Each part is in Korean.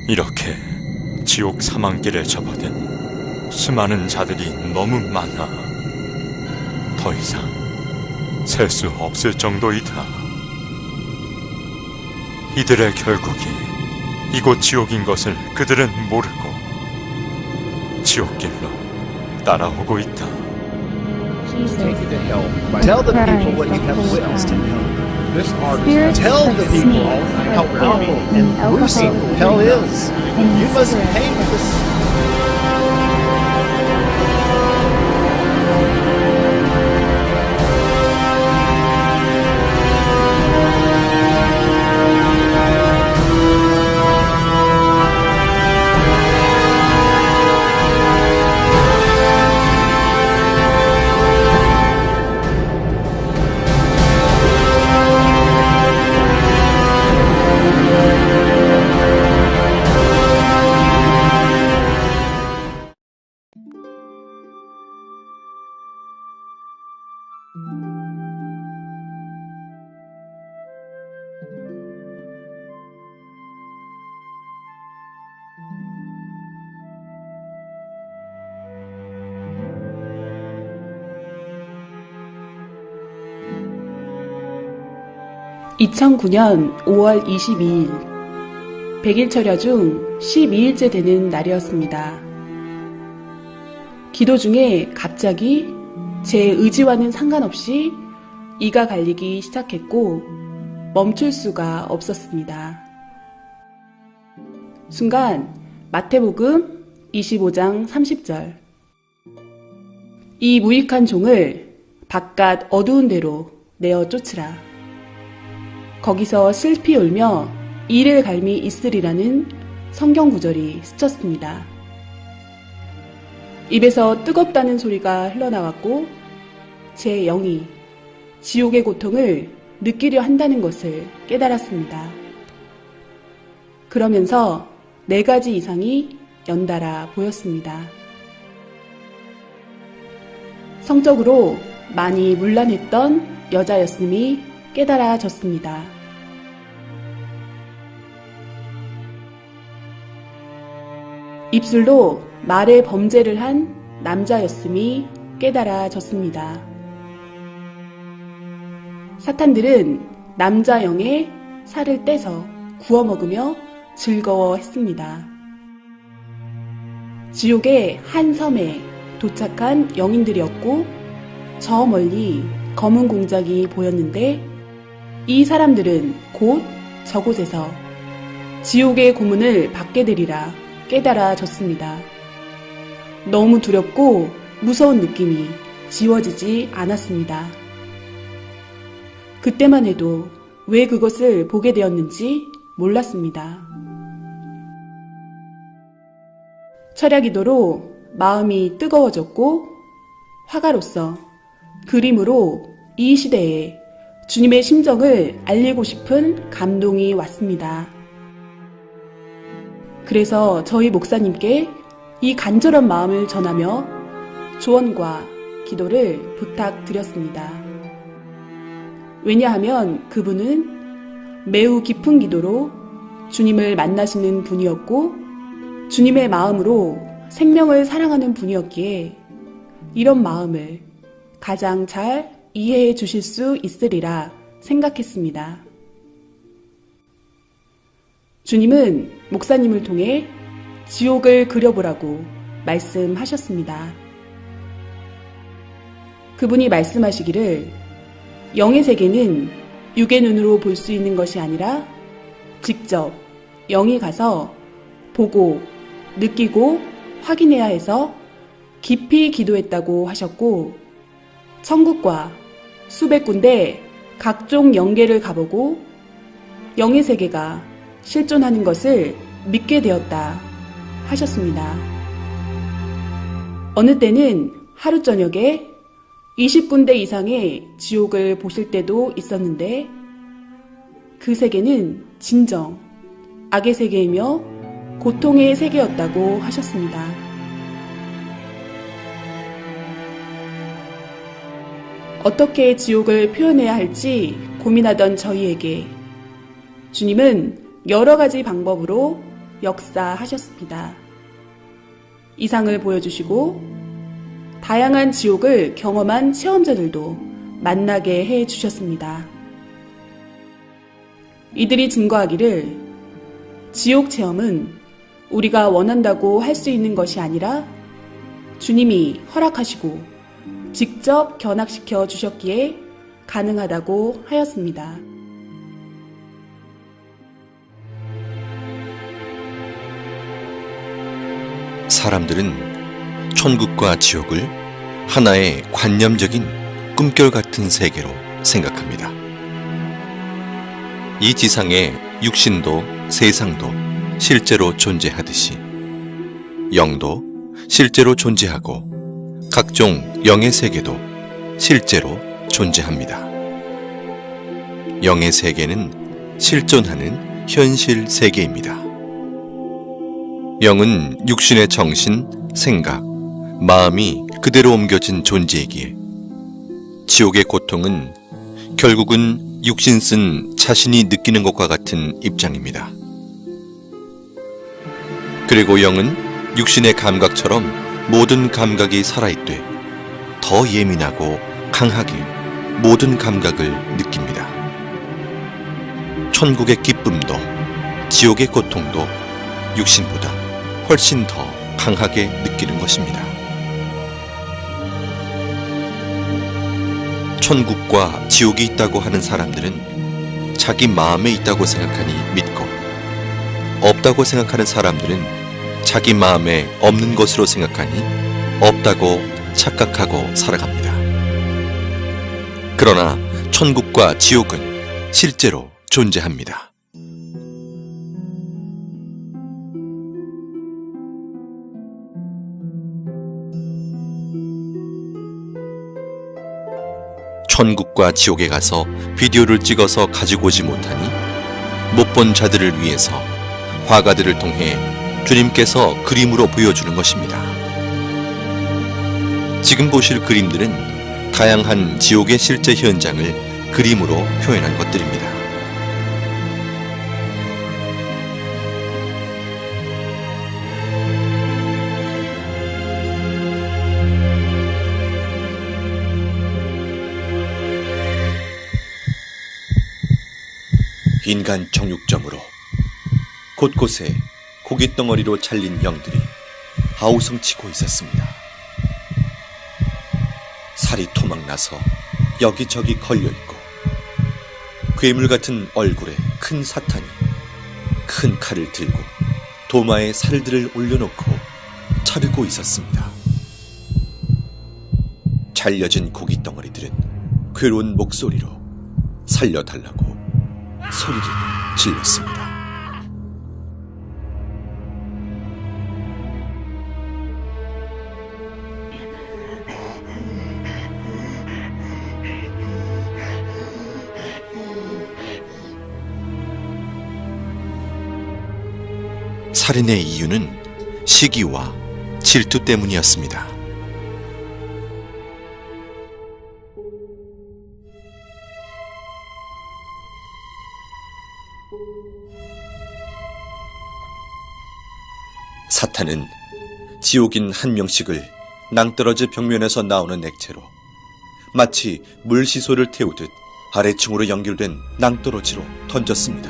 이렇게 지옥 사망길에 접어든 수많은 자들이 너무 많아 더 이상 셀 수 없을 정도이다. 이들의 결국이 이곳 지옥인 것을 그들은 모르고 지옥길로 따라오고 있다. Take you to hell. Tell the people what you have witnessed in hell. This artist tell the people how powerful and gruesome hell is. You must pay for this. (2009년 5월 22일) 100일 철야 중 12일째 되는 날이었습니다. 기도 중에 갑자기 제 의지와는 상관없이 이가 갈리기 시작했고 멈출 수가 없었습니다. 순간 마태복음 25장 30절 이 무익한 종을 바깥 어두운 데로 내어 쫓으라. 거기서 슬피 울며 이를 갈미 있으리라는 성경 구절이 스쳤습니다. 입에서 뜨겁다는 소리가 흘러나왔고 제 영이 지옥의 고통을 느끼려 한다는 것을 깨달았습니다. 그러면서 4가지 이상이 연달아 보였습니다. 성적으로 많이 문란했던 여자였음이 깨달아졌습니다. 입술로 말의 범죄를 한 남자였음이 깨달아졌습니다. 사탄들은 남자 영의 살을 떼서 구워 먹으며 즐거워했습니다. 지옥의 한 섬에 도착한 영인들이었고 저 멀리 검은 공작이 보였는데 이 사람들은 곧 저곳에서 지옥의 고문을 받게 되리라 깨달아졌습니다. 너무 두렵고 무서운 느낌이 지워지지 않았습니다. 그때만 해도 왜 그것을 보게 되었는지 몰랐습니다. 철야기도로 마음이 뜨거워졌고 화가로서 그림으로 이 시대에 주님의 심정을 알리고 싶은 감동이 왔습니다. 그래서 저희 목사님께 이 간절한 마음을 전하며 조언과 기도를 부탁드렸습니다. 왜냐하면 그분은 매우 깊은 기도로 주님을 만나시는 분이었고 주님의 마음으로 생명을 사랑하는 분이었기에 이런 마음을 가장 잘 이해해 주실 수 있으리라 생각했습니다. 주님은 목사님을 통해 지옥을 그려보라고 말씀하셨습니다. 그분이 말씀하시기를 영의 세계는 육의 눈으로 볼 수 있는 것이 아니라 직접 영이 가서 보고 느끼고 확인해야 해서 깊이 기도했다고 하셨고 천국과 수백 군데 각종 영계를 가보고 영의 세계가 실존하는 것을 믿게 되었다 하셨습니다. 어느 때는 하루 저녁에 20군데 이상의 지옥을 보실 때도 있었는데 그 세계는 진정 악의 세계이며 고통의 세계였다고 하셨습니다. 어떻게 지옥을 표현해야 할지 고민하던 저희에게 주님은 여러 가지 방법으로 역사하셨습니다. 이상을 보여주시고 다양한 지옥을 경험한 체험자들도 만나게 해주셨습니다. 이들이 증거하기를 지옥 체험은 우리가 원한다고 할 수 있는 것이 아니라 주님이 허락하시고 직접 견학시켜 주셨기에 가능하다고 하였습니다. 사람들은 천국과 지옥을 하나의 관념적인 꿈결 같은 세계로 생각합니다. 이 지상에 육신도 세상도 실제로 존재하듯이 영도 실제로 존재하고 각종 영의 세계도 실제로 존재합니다. 영의 세계는 실존하는 현실 세계입니다. 영은 육신의 정신, 생각, 마음이 그대로 옮겨진 존재이기에 지옥의 고통은 결국은 육신 쓴 자신이 느끼는 것과 같은 입장입니다. 그리고 영은 육신의 감각처럼 모든 감각이 살아있되 더 예민하고 강하게 모든 감각을 느낍니다. 천국의 기쁨도 지옥의 고통도 육신보다 훨씬 더 강하게 느끼는 것입니다. 천국과 지옥이 있다고 하는 사람들은 자기 마음에 있다고 생각하니 믿고, 없다고 생각하는 사람들은 자기 마음에 없는 것으로 생각하니 없다고 착각하고 살아갑니다. 그러나 천국과 지옥은 실제로 존재합니다. 천국과 지옥에 가서 비디오를 찍어서 가지고 오지 못하니 못 본 자들을 위해서 화가들을 통해 주님께서 그림으로 보여주는 것입니다. 지금 보실 그림들은 다양한 지옥의 실제 현장을 그림으로 표현한 것들입니다. 인간 정육점으로 곳곳에 고깃덩어리로 잘린 영들이 아우성치고 있었습니다. 살이 토막나서 여기저기 걸려있고 괴물 같은 얼굴에 큰 사탄이 큰 칼을 들고 도마에 살들을 올려놓고 자르고 있었습니다. 잘려진 고깃덩어리들은 괴로운 목소리로 살려달라고 소리를 질렀습니다. 살인의 이유는 시기와 질투 때문이었습니다. 사탄은 지옥인 한 명씩을 낭떠러지 벽면에서 나오는 액체로 마치 물시소를 태우듯 아래층으로 연결된 낭떠러지로 던졌습니다.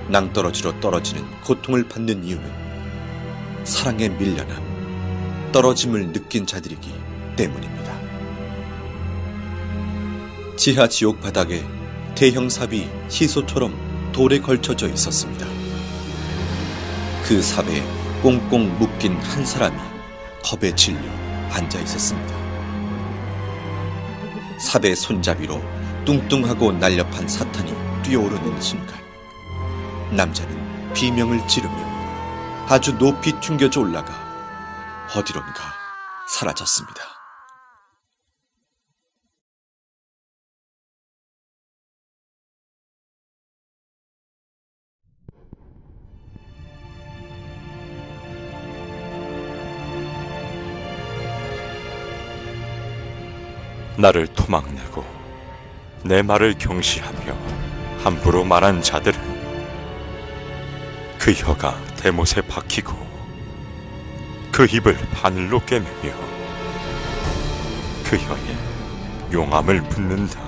낭떠러지로 떨어지는 고통을 받는 이유는 사랑에 밀려남, 떨어짐을 느낀 자들이기 때문입니다. 지하 지옥 바닥에 대형 삽이 시소처럼 돌에 걸쳐져 있었습니다. 그 삽에 꽁꽁 묶인 한 사람이 겁에 질려 앉아 있었습니다. 삽의 손잡이로 뚱뚱하고 날렵한 사탄이 뛰어오르는 순간 남자는 비명을 지르며 아주 높이 튕겨져 올라가 어디론가 사라졌습니다. 나를 토막내고 내 말을 경시하며 함부로 말한 자들은 그 혀가 대못에 박히고 그 입을 바늘로 꿰매며 그 혀에 용암을 붓는다.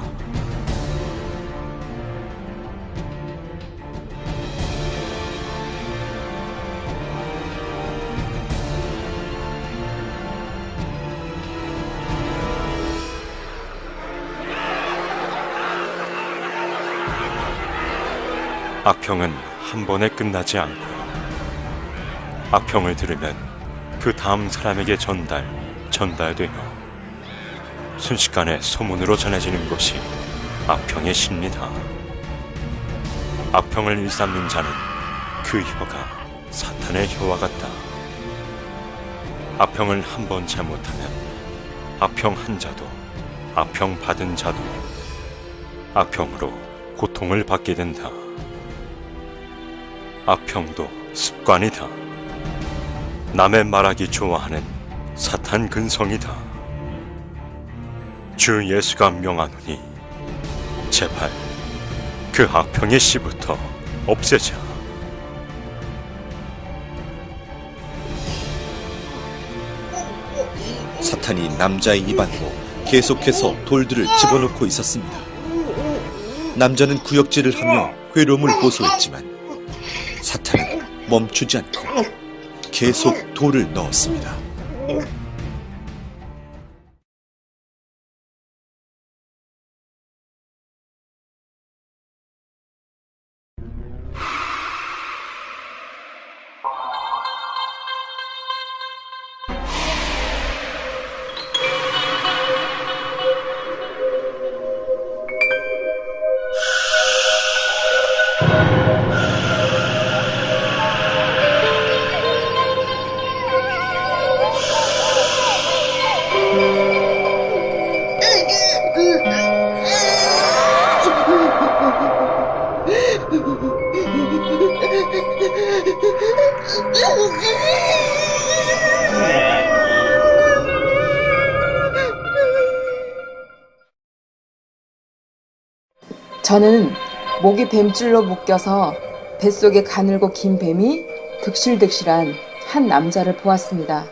악평은 한 번에 끝나지 않고 악평을 들으면 그 다음 사람에게 전달되어 순식간에 소문으로 전해지는 것이 악평의 시입니다. 악평을 일삼는 자는 그 혀가 사탄의 혀와 같다. 악평을 한 번 잘못하면 악평 한 자도 악평 받은 자도 악평으로 고통을 받게 된다. 악평도 습관이다. 남의 말하기 좋아하는 사탄 근성이다. 주 예수가 명하노니 제발 그 악평의 씨부터 없애자. 사탄이 남자의 입안으로 계속해서 돌들을 집어넣고 있었습니다. 남자는 구역질을 하며 괴로움을 호소했지만 사탄은 멈추지 않고 계속 돌을 넣었습니다. 저는 목이 뱀줄로 묶여서 뱃속에 가늘고 긴 뱀이 득실득실한 한 남자를 보았습니다.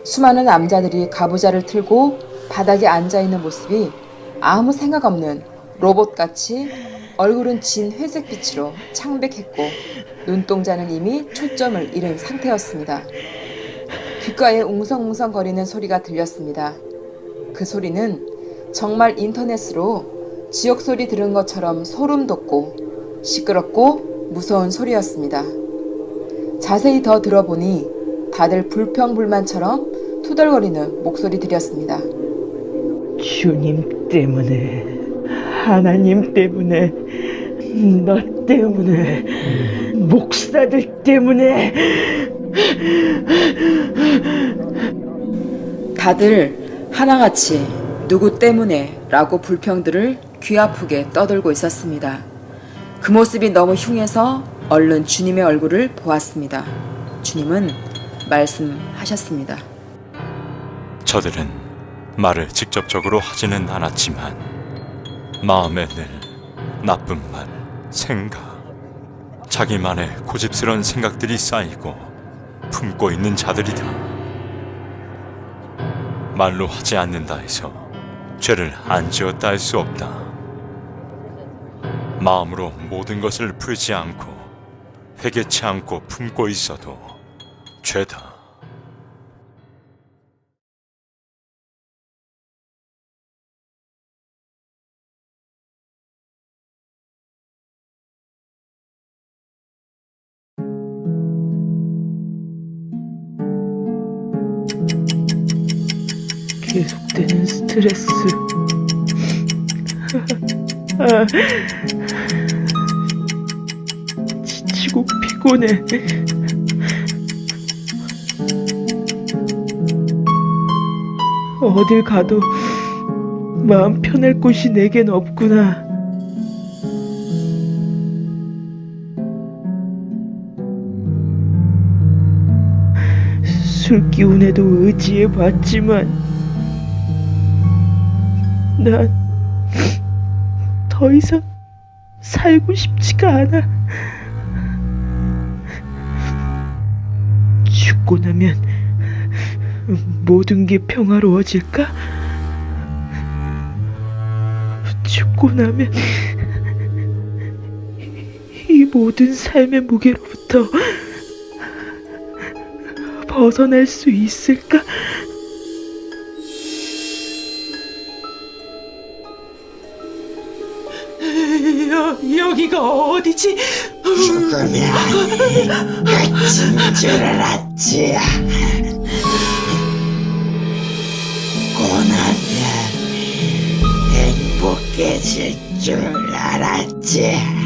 수많은 남자들이 가부좌를 틀고 바닥에 앉아있는 모습이 아무 생각 없는 로봇같이 얼굴은 진 회색빛으로 창백했고 눈동자는 이미 초점을 잃은 상태였습니다. 귓가에 웅성웅성거리는 소리가 들렸습니다. 그 소리는 정말 인터넷으로 지옥소리 들은 것처럼 소름 돋고 시끄럽고 무서운 소리였습니다. 자세히 더 들어보니 다들 불평불만처럼 투덜거리는 목소리들이었습니다. 주님 때문에, 하나님 때문에, 너 때문에, 목사들 때문에. 다들 하나같이 누구 때문에 라고 불평들을 귀아프게 떠들고 있었습니다. 그 모습이 너무 흉해서 얼른 주님의 얼굴을 보았습니다. 주님은 말씀하셨습니다. 저들은 말을 직접적으로 하지는 않았지만 마음에 늘 나쁜 말, 생각, 자기만의 고집스러운 생각들이 쌓이고 품고 있는 자들이다. 말로 하지 않는다 해서 죄를 안 지었다 할 수 없다. 마음으로 모든 것을 풀지 않고 회개치 않고 품고 있어도 죄다. 계속되는 스트레스. 지치고 피곤해. 어딜 가도 마음 편할 곳이 내겐 없구나. 술 기운에도 의지해 봤지만 난 더 이상 살고 싶지가 않아. 죽고 나면 모든 게 평화로워질까? 죽고 나면 이 모든 삶의 무게로부터 벗어날 수 있을까? 여기가 어디지? 죽으면 끝인 줄 알았지. 고나면 행복해질 줄 알았지.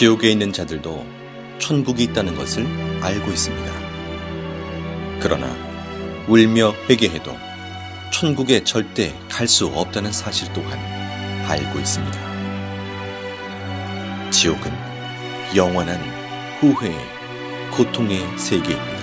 지옥에 있는 자들도 천국이 있다는 것을 알고 있습니다. 그러나 울며 회개해도 천국에 절대 갈 수 없다는 사실 또한 알고 있습니다. 지옥은 영원한 후회의 고통의 세계입니다.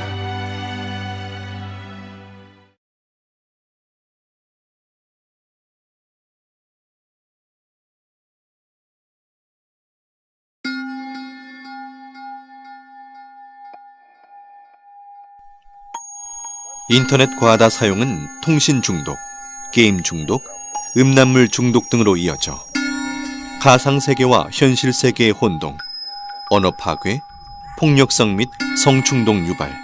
인터넷 과다 사용은 통신 중독, 게임 중독, 음란물 중독 등으로 이어져 가상세계와 현실세계의 혼동, 언어 파괴, 폭력성 및 성충동 유발,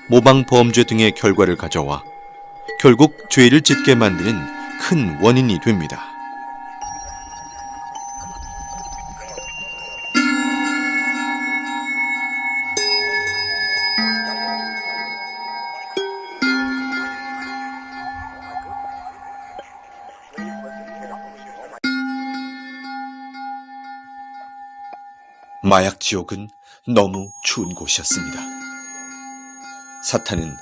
모방범죄 등의 결과를 가져와 결국 죄를 짓게 만드는 큰 원인이 됩니다. 마약 지옥은 너무 추운 곳이었습니다. 사탄은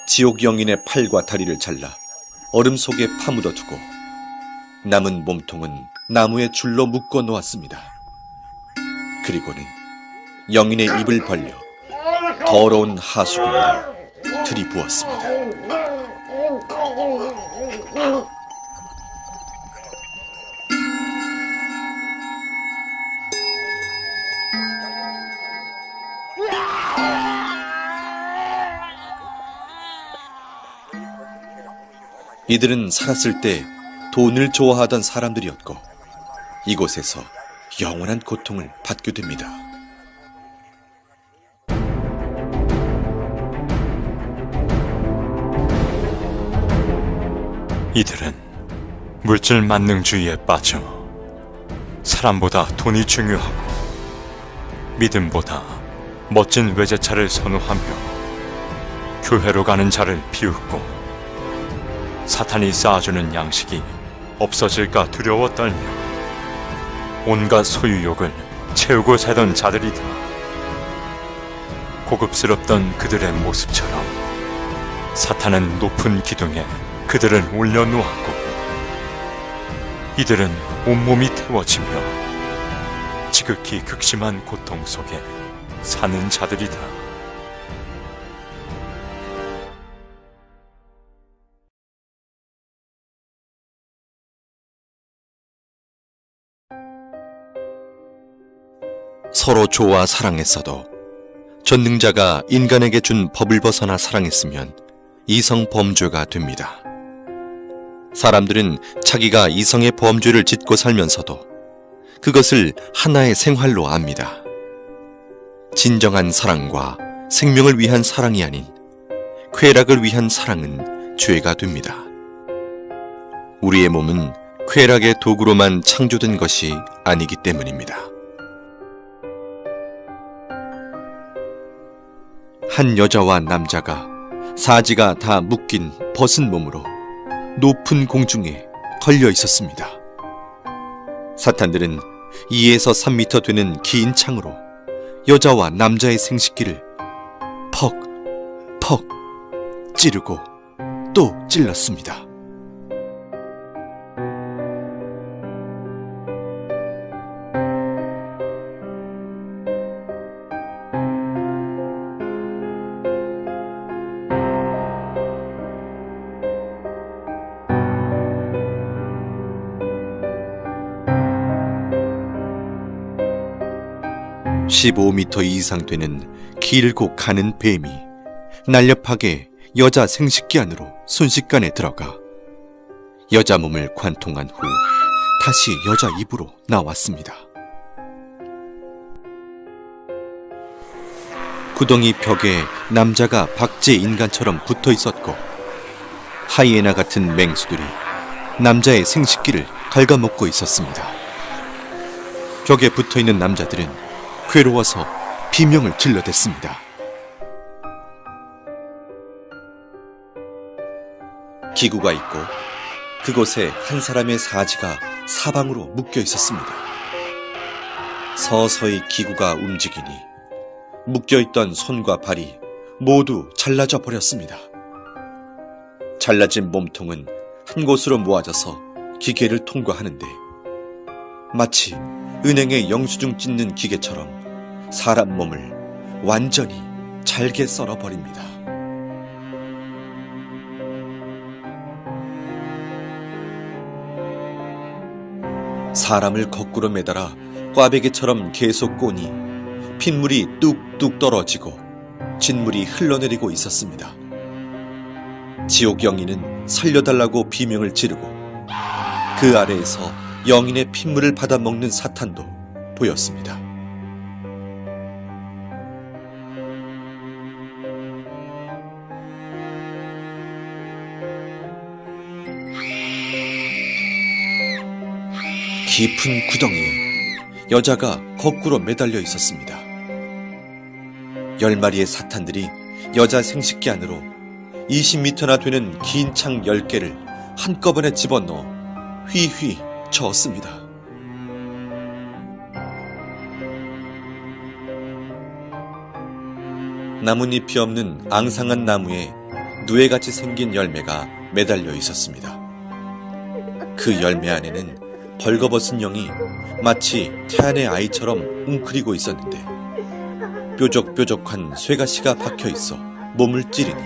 지옥 영인의 팔과 다리를 잘라 얼음 속에 파묻어 두고 남은 몸통은 나무에 줄로 묶어 놓았습니다. 그리고는 영인의 입을 벌려 더러운 하수구를 들이부었습니다. 이들은 살았을 때 돈을 좋아하던 사람들이었고 이곳에서 영원한 고통을 받게 됩니다. 이들은 물질 만능주의에 빠져 사람보다 돈이 중요하고 믿음보다 멋진 외제차를 선호하며 교회로 가는 자를 비웃고 사탄이 쌓아주는 양식이 없어질까 두려워 떨며 온갖 소유욕을 채우고 살던 자들이다. 고급스럽던 그들의 모습처럼 사탄은 높은 기둥에 그들을 올려놓았고 이들은 온몸이 태워지며 지극히 극심한 고통 속에 사는 자들이다. 서로 좋아 사랑했어도 전능자가 인간에게 준 법을 벗어나 사랑했으면 이성 범죄가 됩니다. 사람들은 자기가 이성의 범죄를 짓고 살면서도 그것을 하나의 생활로 압니다. 진정한 사랑과 생명을 위한 사랑이 아닌 쾌락을 위한 사랑은 죄가 됩니다. 우리의 몸은 쾌락의 도구로만 창조된 것이 아니기 때문입니다. 한 여자와 남자가 사지가 다 묶인 벗은 몸으로 높은 공중에 걸려 있었습니다. 사탄들은 2에서 3미터 되는 긴 창으로 여자와 남자의 생식기를 퍽, 퍽 찌르고 또 찔렀습니다. (15m) 이상 되는 길고 가는 뱀이 날렵하게 여자 생식기 안으로 순식간에 들어가 여자 몸을 관통한 후 다시 여자 입으로 나왔습니다. 구덩이 벽에 남자가 박제 인간처럼 붙어 있었고 하이에나 같은 맹수들이 남자의 생식기를 갉아먹고 있었습니다. 벽에 붙어 있는 남자들은 괴로워서 비명을 질러댔습니다. 기구가 있고 그곳에 한 사람의 사지가 사방으로 묶여 있었습니다. 서서히 기구가 움직이니 묶여있던 손과 발이 모두 잘라져 버렸습니다. 잘라진 몸통은 한 곳으로 모아져서 기계를 통과하는데 마치 은행에 영수증 찢는 기계처럼 사람 몸을 완전히 잘게 썰어버립니다. 사람을 거꾸로 매달아 꽈배기처럼 계속 꼬니 핏물이 뚝뚝 떨어지고 진물이 흘러내리고 있었습니다. 지옥 영인은 살려달라고 비명을 지르고 그 아래에서 영인의 핏물을 받아먹는 사탄도 보였습니다. 깊은 구덩이에 여자가 거꾸로 매달려 있었습니다. 10마리의 사탄들이 여자 생식기 안으로 20m나 되는 긴 창 10개를 한꺼번에 집어넣어 휘휘 저었습니다. 나뭇잎이 없는 앙상한 나무에 누에같이 생긴 열매가 매달려 있었습니다. 그 열매 안에는 벌거벗은 영이 마치 태안의 아이처럼 웅크리고 있었는데 뾰족뾰족한 쇠가시가 박혀 있어 몸을 찌르니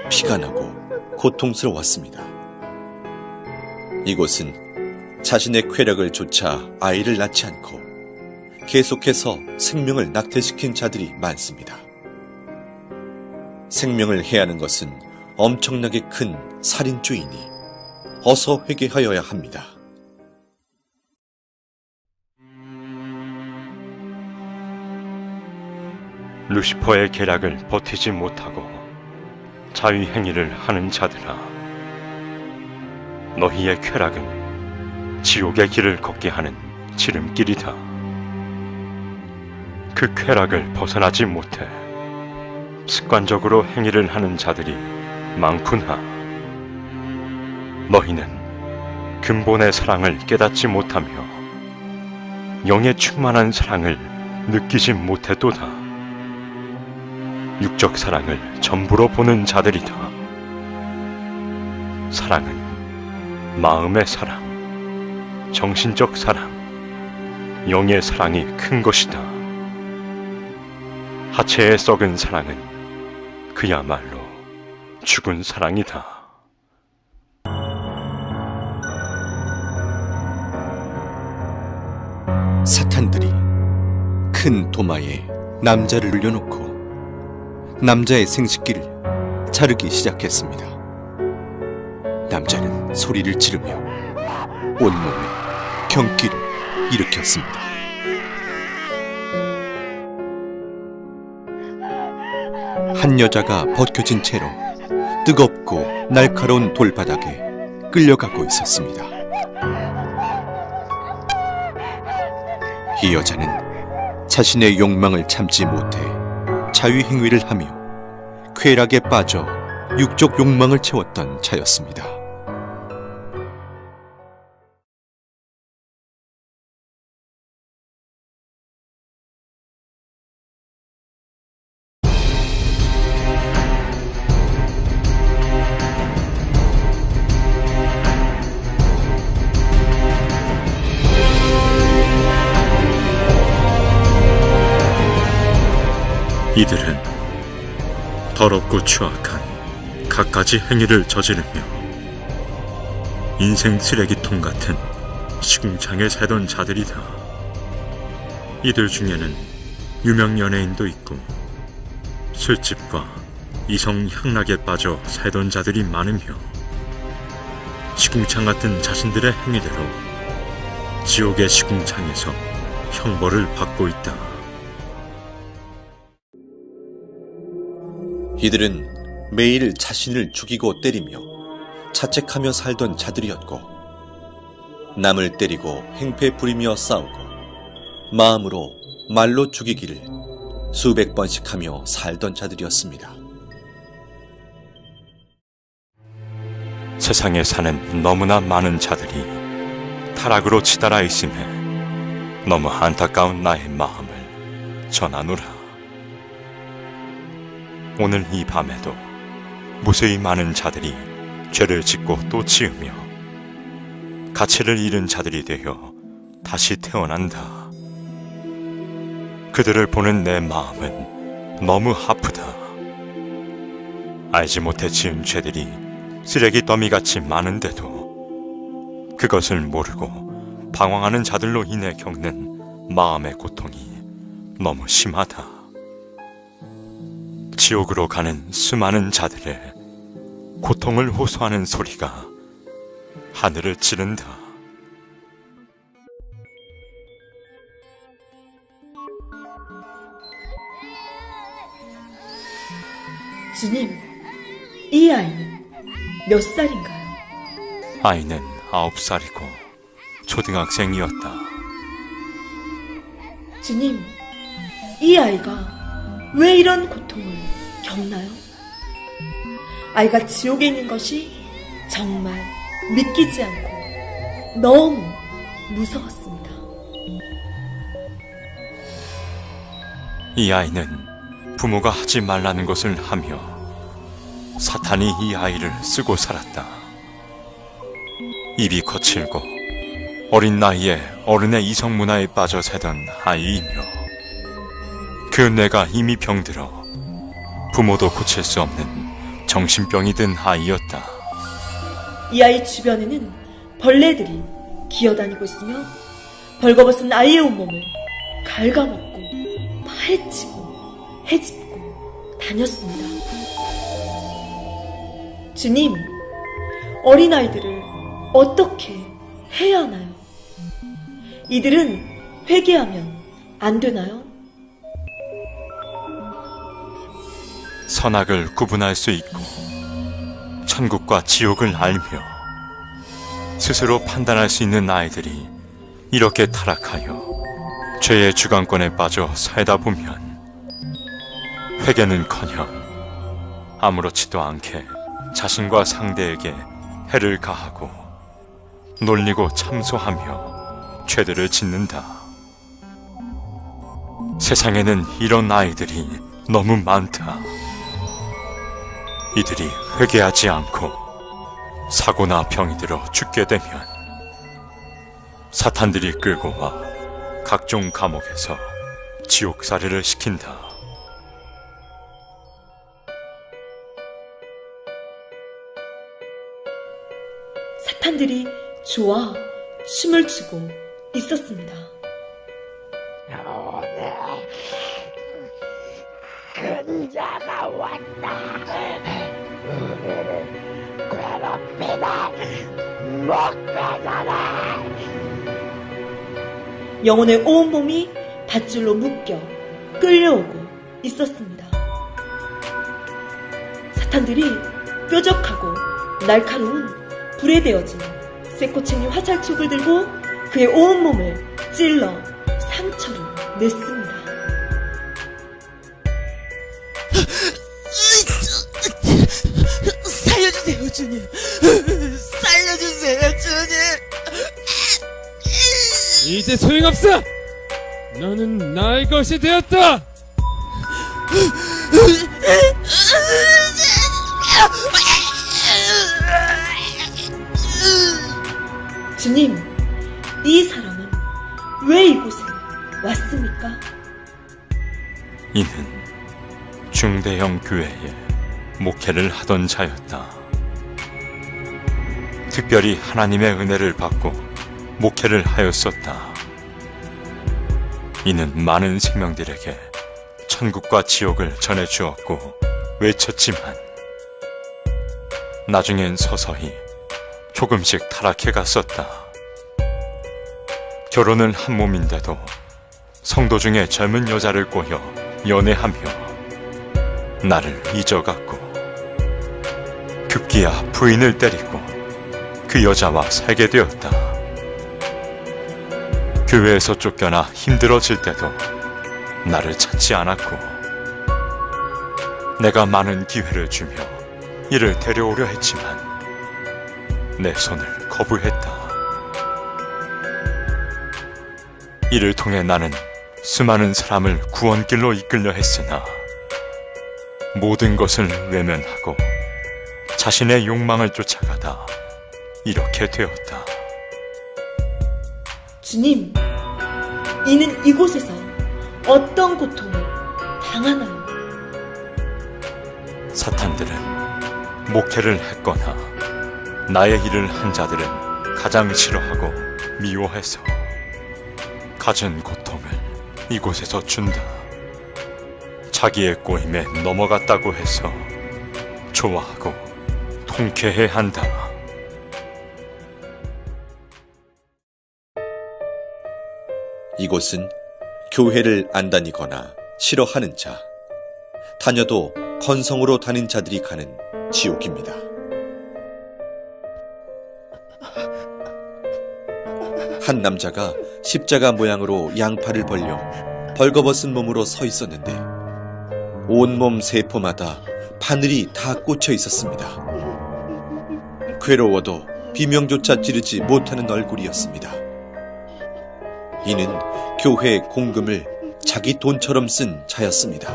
피가 나고 고통스러웠습니다. 이곳은 자신의 쾌락을 좇아 아이를 낳지 않고 계속해서 생명을 낙태시킨 자들이 많습니다. 생명을 해하는 것은 엄청나게 큰 살인죄이니 어서 회개하여야 합니다. 루시퍼의 계략을 버티지 못하고 자위행위를 하는 자들아, 너희의 쾌락은 지옥의 길을 걷게 하는 지름길이다. 그 쾌락을 벗어나지 못해 습관적으로 행위를 하는 자들이 많구나. 너희는 근본의 사랑을 깨닫지 못하며 영의 충만한 사랑을 느끼지 못해도다. 육적 사랑을 전부로 보는 자들이다. 사랑은 마음의 사랑, 정신적 사랑, 영의 사랑이 큰 것이다. 하체에 썩은 사랑은 그야말로 죽은 사랑이다. 사탄들이 큰 도마에 남자를 올려놓고 남자의 생식기를 자르기 시작했습니다. 남자는 소리를 지르며 온몸에 경기를 일으켰습니다. 한 여자가 벗겨진 채로 뜨겁고 날카로운 돌바닥에 끌려가고 있었습니다. 이 여자는 자신의 욕망을 참지 못해 자위행위를 하며 쾌락에 빠져 육적 욕망을 채웠던 자였습니다. 이들은 더럽고 추악한 갖가지 행위를 저지르며 인생 쓰레기통 같은 시궁창에 살던 자들이다. 이들 중에는 유명 연예인도 있고 술집과 이성 향락에 빠져 살던 자들이 많으며 시궁창 같은 자신들의 행위대로 지옥의 시궁창에서 형벌을 받고 있다. 이들은 매일 자신을 죽이고 때리며 자책하며 살던 자들이었고 남을 때리고 행패 부리며 싸우고 마음으로 말로 죽이기를 수백 번씩 하며 살던 자들이었습니다. 세상에 사는 너무나 많은 자들이 타락으로 치달아 있음에 너무 안타까운 나의 마음을 전하노라. 오늘 이 밤에도 무수히 많은 자들이 죄를 짓고 또 지으며 가치를 잃은 자들이 되어 다시 태어난다. 그들을 보는 내 마음은 너무 아프다. 알지 못해 지은 죄들이 쓰레기 더미같이 많은데도 그것을 모르고 방황하는 자들로 인해 겪는 마음의 고통이 너무 심하다. 지옥으로 가는 수많은 자들의 고통을 호소하는 소리가 하늘을 찌른다. 주님, 이 아이는 몇 살인가요? 아이는 9살이고 초등학생이었다. 주님, 이 아이가 왜 이런 고통을 겪나요? 아이가 지옥에 있는 것이 정말 믿기지 않고 너무 무서웠습니다. 이 아이는 부모가 하지 말라는 것을 하며 사탄이 이 아이를 쓰고 살았다. 입이 거칠고 어린 나이에 어른의 이성 문화에 빠져 살던 아이이며 그 뇌가 이미 병들어 부모도 고칠 수 없는 정신병이 든 아이였다. 이 아이 주변에는 벌레들이 기어다니고 있으며 벌거벗은 아이의 온몸을 갉아먹고 파헤치고 헤집고 다녔습니다. 주님, 어린아이들을 어떻게 해야 하나요? 이들은 회개하면 안 되나요? 선악을 구분할 수 있고 천국과 지옥을 알며 스스로 판단할 수 있는 아이들이 이렇게 타락하여 죄의 주관권에 빠져 살다 보면 회개는커녕 아무렇지도 않게 자신과 상대에게 해를 가하고 놀리고 참소하며 죄들을 짓는다. 세상에는 이런 아이들이 너무 많다. 이들이 회개하지 않고 사고나 병이 들어 죽게 되면 사탄들이 끌고 와 각종 감옥에서 지옥살이를 시킨다. 사탄들이 좋아 춤을 추고 있었습니다. 오늘 근자가 왔다. 우리를 괴롭히다 못 가잖아. 영혼의 온몸이 밧줄로 묶여 끌려오고 있었습니다. 사탄들이 뾰족하고 날카로운 불에 데워진 쇠꼬챙이 화살촉을 들고 그의 온몸을 찔러 상처를 냈습니다. 살려주세요, 주님. 살려주세요, 주님. 이제 소용없어. 너는 나의 것이 되었다. 주님, 이 사람은 왜 이곳에 왔습니까? 이는 중대형 교회에 목회를 하던 자였다. 특별히 하나님의 은혜를 받고 목회를 하였었다. 이는 많은 생명들에게 천국과 지옥을 전해주었고 외쳤지만 나중엔 서서히 조금씩 타락해 갔었다. 결혼은 한 몸인데도 성도 중에 젊은 여자를 꼬여 연애하며 나를 잊어갔고 급기야 부인을 때리고 그 여자와 살게 되었다. 교회에서 쫓겨나 힘들어질 때도 나를 찾지 않았고 내가 많은 기회를 주며 이를 데려오려 했지만 내 손을 거부했다. 이를 통해 나는 수많은 사람을 구원길로 이끌려 했으나 모든 것을 외면하고 자신의 욕망을 쫓아가다 이렇게 되었다. 주님, 이는 이곳에서 어떤 고통을 당하나요? 사탄들은 목회를 했거나 나의 일을 한 자들은 가장 싫어하고 미워해서 가진 고통을 이곳에서 준다. 자기의 꼬임에 넘어갔다고 해서 좋아하고 통쾌해 한다. 이곳은 교회를 안 다니거나 싫어하는 자, 다녀도 건성으로 다닌 자들이 가는 지옥입니다. 한 남자가 십자가 모양으로 양팔을 벌려 벌거벗은 몸으로 서 있었는데 온몸 세포마다 바늘이 다 꽂혀 있었습니다. 괴로워도 비명조차 지르지 못하는 얼굴이었습니다. 이는 교회 공금을 자기 돈처럼 쓴 자였습니다.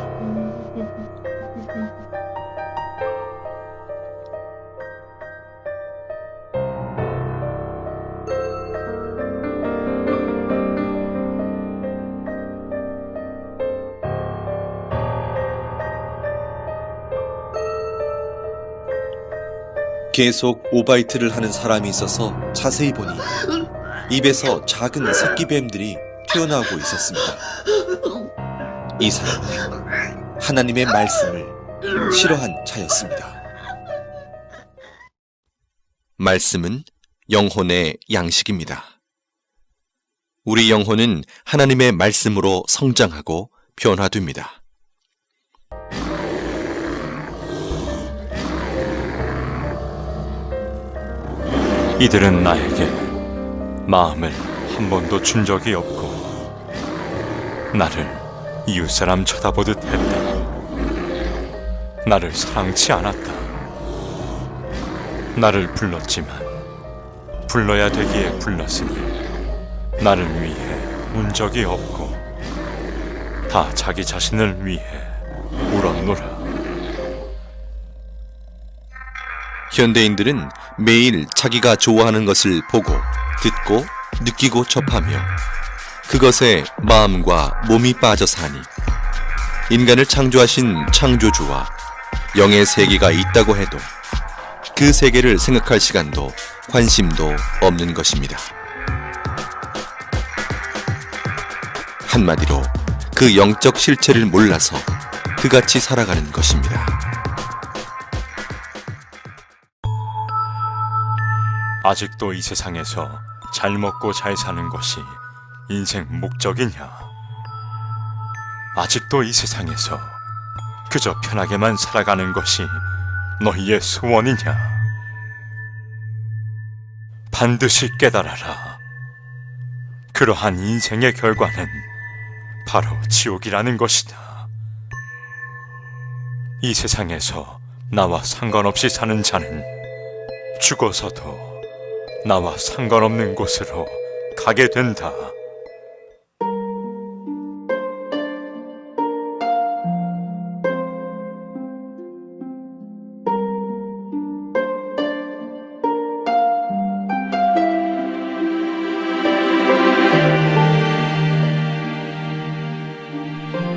계속 오바이트를 하는 사람이 있어서 자세히 보니 입에서 작은 새끼뱀들이 튀어나오고 있었습니다. 이 사람은 하나님의 말씀을 싫어한 자였습니다. 말씀은 영혼의 양식입니다. 우리 영혼은 하나님의 말씀으로 성장하고 변화됩니다. 이들은 나에게 마음을 한 번도 준 적이 없고 나를 이웃사람 쳐다보듯 했다. 나를 사랑치 않았다. 나를 불렀지만 불러야 되기에 불렀으니 나를 위해 운 적이 없고 다 자기 자신을 위해 울었노라. 현대인들은 매일 자기가 좋아하는 것을 보고, 듣고, 느끼고 접하며 그것에 마음과 몸이 빠져 사니 인간을 창조하신 창조주와 영의 세계가 있다고 해도 그 세계를 생각할 시간도 관심도 없는 것입니다. 한마디로 그 영적 실체를 몰라서 그같이 살아가는 것입니다. 아직도 이 세상에서 잘 먹고 잘 사는 것이 인생 목적이냐? 아직도 이 세상에서 그저 편하게만 살아가는 것이 너희의 소원이냐? 반드시 깨달아라. 그러한 인생의 결과는 바로 지옥이라는 것이다. 이 세상에서 나와 상관없이 사는 자는 죽어서도 나와 상관없는 곳으로 가게 된다.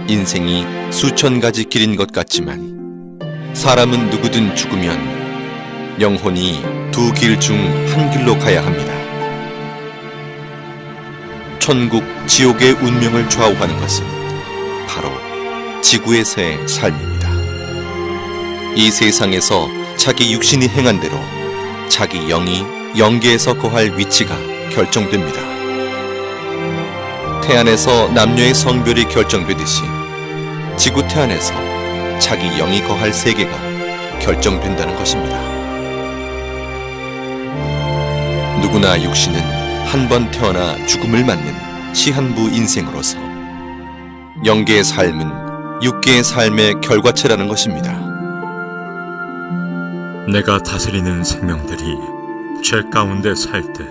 인생이 수천 가지 길인 것 같지만 사람은 누구든 죽으면 영혼이 두 길 중 한 길로 가야 합니다. 천국, 지옥의 운명을 좌우하는 것은 바로 지구에서의 삶입니다. 이 세상에서 자기 육신이 행한 대로 자기 영이 영계에서 거할 위치가 결정됩니다. 태안에서 남녀의 성별이 결정되듯이 지구 태안에서 자기 영이 거할 세계가 결정된다는 것입니다. 누구나 육신은 한 번 태어나 죽음을 맞는 시한부 인생으로서 영계의 삶은 육계의 삶의 결과체라는 것입니다. 내가 다스리는 생명들이 죄 가운데 살 때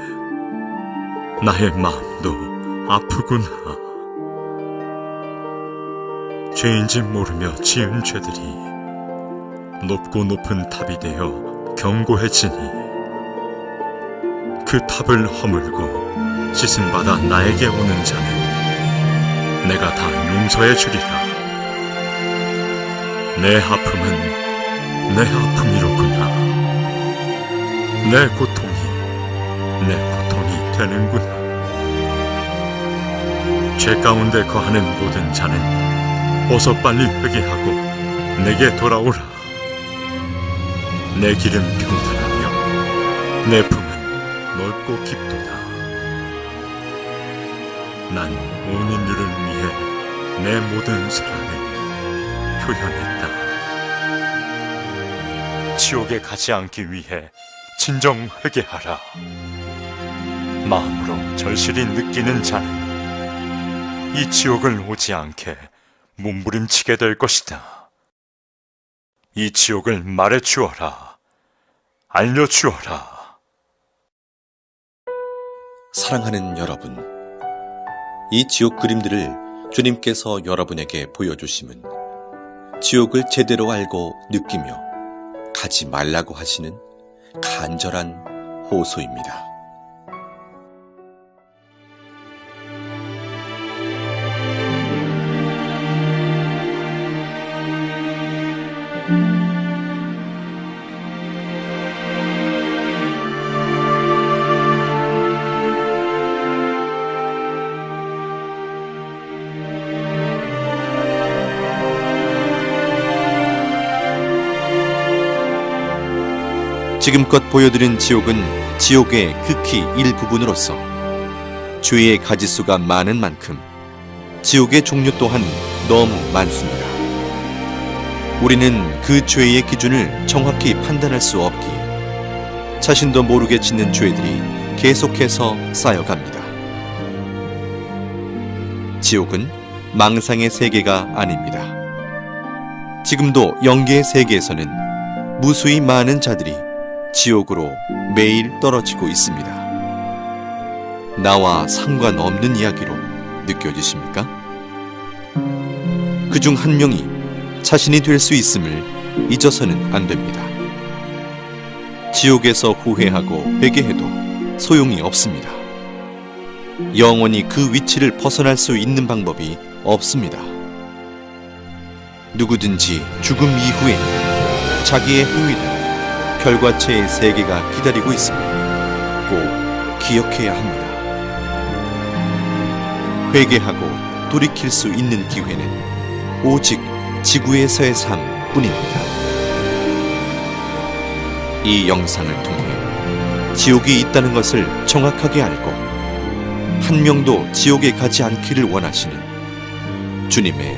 나의 마음도 아프구나. 죄인지 모르며 지은 죄들이 높고 높은 탑이 되어 견고해지니 그 탑을 허물고 씻음받아 나에게 오는 자는 내가 다 용서해 주리라. 내 아픔은 내 아픔이로구나. 내 고통이 되는구나. 죄 가운데 거하는 모든 자는 어서 빨리 회개하고 내게 돌아오라. 내 길은 평탄하며 내 품은 넓고 깊도다. 난 온 인류를 위해 내 모든 사랑을 표현했다. 지옥에 가지 않기 위해 진정 회개하라. 마음으로 절실히 느끼는 자는 이 지옥을 오지 않게 몸부림치게 될 것이다. 이 지옥을 말해주어라. 알려주어라. 사랑하는 여러분, 이 지옥 그림들을 주님께서 여러분에게 보여주심은 지옥을 제대로 알고 느끼며 가지 말라고 하시는 간절한 호소입니다. 지금껏 보여드린 지옥은 지옥의 극히 일부분으로서 죄의 가지수가 많은 만큼 지옥의 종류 또한 너무 많습니다. 우리는 그 죄의 기준을 정확히 판단할 수 없기에 자신도 모르게 짓는 죄들이 계속해서 쌓여갑니다. 지옥은 망상의 세계가 아닙니다. 지금도 영계의 세계에서는 무수히 많은 자들이 지옥으로 매일 떨어지고 있습니다. 나와 상관없는 이야기로 느껴지십니까? 그중 한 명이 자신이 될 수 있음을 잊어서는 안 됩니다. 지옥에서 후회하고 회개해도 소용이 없습니다. 영원히 그 위치를 벗어날 수 있는 방법이 없습니다. 누구든지 죽음 이후에 자기의 행위를 결과체의 세계가 기다리고 있음을 꼭 기억해야 합니다. 회개하고 돌이킬 수 있는 기회는 오직 지구에서의 삶뿐입니다. 이 영상을 통해 지옥이 있다는 것을 정확하게 알고 한 명도 지옥에 가지 않기를 원하시는 주님의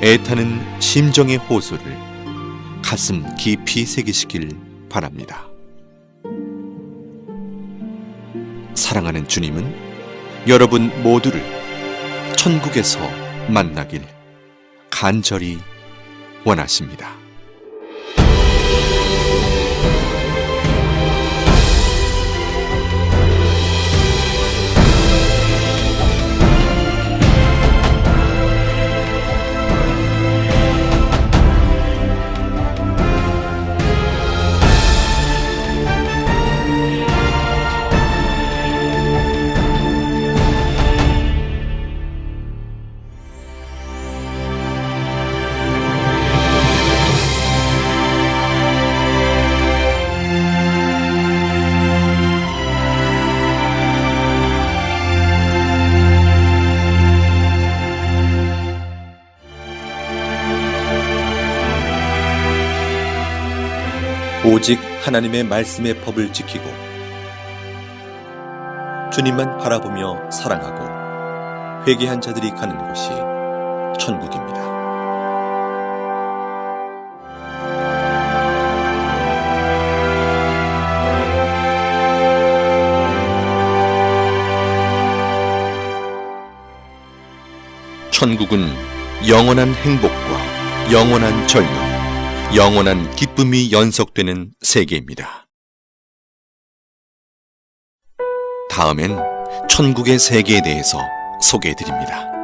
애타는 심정의 호소를 가슴 깊이 새기시길 바랍니다. 사랑하는 주님은 여러분 모두를 천국에서 만나길 간절히 원하십니다. 오직 하나님의 말씀의 법을 지키고 주님만 바라보며 사랑하고 회개한 자들이 가는 곳이 천국입니다. 천국은 영원한 행복과 영원한 젊음, 영원한 기쁨이 연속되는 세계입니다. 다음엔 천국의 세계에 대해서 소개해 드립니다.